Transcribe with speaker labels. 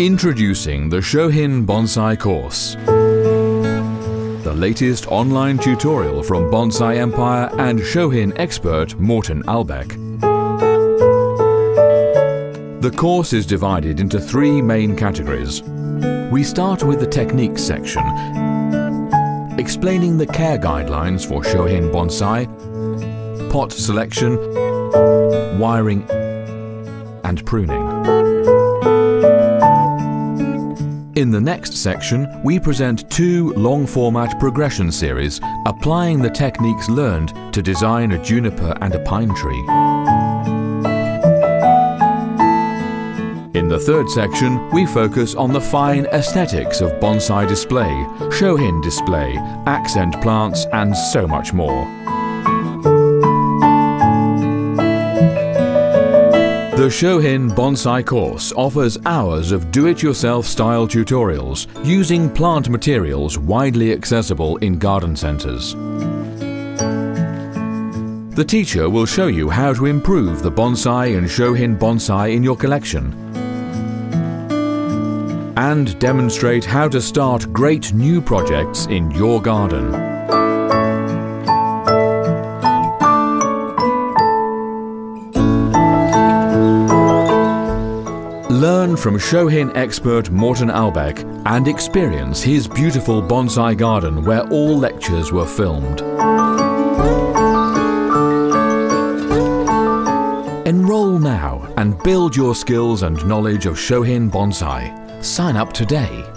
Speaker 1: Introducing the Shohin Bonsai Course, the latest online tutorial from Bonsai Empire and Shohin expert Morten Albek. The course is divided into three main categories. We start with the techniques section, explaining the care guidelines for Shohin Bonsai, pot selection, wiring and pruning. In the next section, we present two long-format progression series applying the techniques learned to design a juniper and a pine tree. In the third section, we focus on the fine aesthetics of bonsai display, Shohin display, accent plants and so much more. The Shohin Bonsai course offers hours of do-it-yourself style tutorials using plant materials widely accessible in garden centers. The teacher will show you how to improve the Bonsai and Shohin Bonsai in your collection and demonstrate how to start great new projects in your garden. Learn from Shohin expert Morten Albek and experience his beautiful bonsai garden where all lectures were filmed. Enroll now and build your skills and knowledge of Shohin Bonsai. Sign up today.